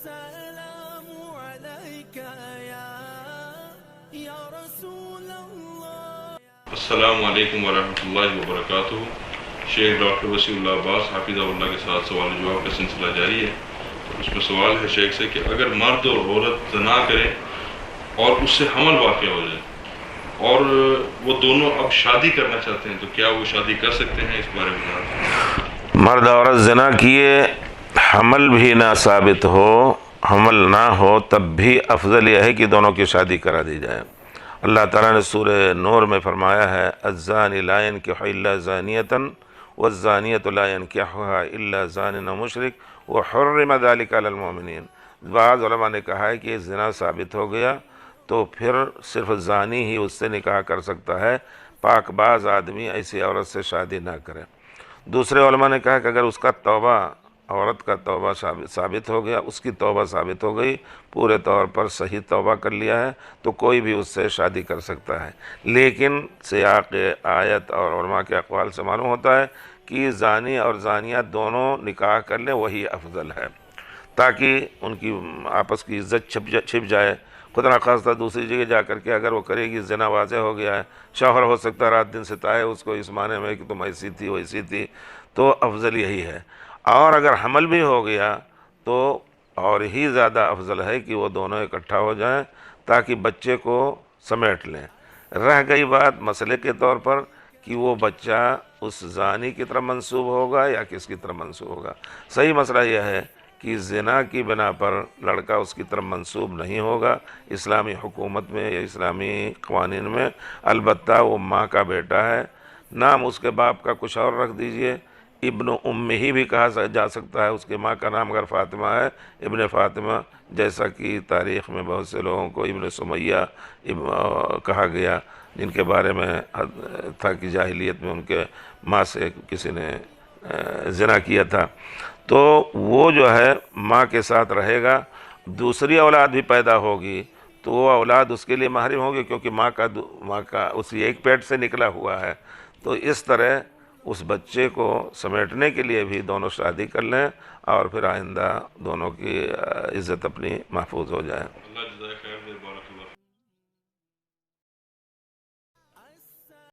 السلام عليك يا رسول الله. السلام علیکم ورحمۃ اللہ وبرکاتہ۔ شیخ ڈاکٹر وسیع اللہ عباس حافظہ اللہ کے ساتھ سوال جواب کا سلسلہ جاری ہے۔ اس میں سوال ہے شیخ سے کہ اگر مرد اور عورت زنا کریں اور اس سے حمل واقع ہو جائے اور وہ دونوں اب شادی کرنا چاہتے ہیں تو کیا وہ شادی کر سکتے ہیں؟ اس بارے میں بتائیں۔ مرد عورت زنا کیے، حمل بھی نہ ثابت ہو، حمل نہ ہو، تب بھی افضل یہ ہے کہ دونوں کی شادی کرا دی جائے۔ اللہ تعالیٰ نے سورہ نور میں فرمایا ہے الزانی لا ينکح الا زانیۃ والزانیۃ لا ينکحها الا زان و مشرک وحرم ذلک علی المؤمنین۔ بعض علماء نے کہا ہے کہ زنا ثابت ہو گیا تو پھر صرف زانی ہی اس سے نکاح کر سکتا ہے، پاک باز آدمی ایسی عورت سے شادی نہ کرے۔ دوسرے علماء نے کہا کہ اگر اس کا توبہ، عورت کا توبہ ثابت ہو گیا، اس کی توبہ ثابت ہو گئی، پورے طور پر صحیح توبہ کر لیا ہے، تو کوئی بھی اس سے شادی کر سکتا ہے۔ لیکن سیاق آیت اور علماء کے اقوال سے معلوم ہوتا ہے کہ زانی اور زانیہ دونوں نکاح کر لیں، وہی افضل ہے، تاکہ ان کی آپس کی عزت چھپ جائے۔ خدا نخواستہ دوسری جگہ جا کر کے اگر وہ کرے گی، زنا واضح ہو گیا ہے، شوہر ہو سکتا ہے رات دن ستائے اس کو اس معنی میں کہ تم ایسی تھی ویسی تھی، تو افضل یہی ہے۔ اور اگر حمل بھی ہو گیا تو اور ہی زیادہ افضل ہے کہ وہ دونوں اکٹھا ہو جائیں تاکہ بچے کو سمیٹ لیں۔ رہ گئی بات مسئلے کے طور پر کہ وہ بچہ اس زانی کی طرف منسوب ہوگا یا کس کی طرف منسوب ہوگا، صحیح مسئلہ یہ ہے کہ زنا کی بنا پر لڑکا اس کی طرف منسوب نہیں ہوگا اسلامی حکومت میں یا اسلامی قوانین میں، البتہ وہ ماں کا بیٹا ہے، نام اس کے باپ کا کچھ اور رکھ دیجئے، ابن ام ہی بھی کہا جا سکتا ہے، اس کے ماں کا نام اگر فاطمہ ہے ابن فاطمہ، جیسا کہ تاریخ میں بہت سے لوگوں کو ابن سمیہ کہا گیا، جن کے بارے میں تھا کہ جاہلیت میں ان کے ماں سے کسی نے زنا کیا تھا، تو وہ جو ہے ماں کے ساتھ رہے گا۔ دوسری اولاد بھی پیدا ہوگی تو وہ اولاد اس کے لیے محرم ہوگی، کیونکہ ماں کا اسی ایک پیٹ سے نکلا ہوا ہے۔ تو اس طرح اس بچے کو سمیٹنے کے لیے بھی دونوں شادی کر لیں اور پھر آئندہ دونوں کی عزت اپنی محفوظ ہو جائے۔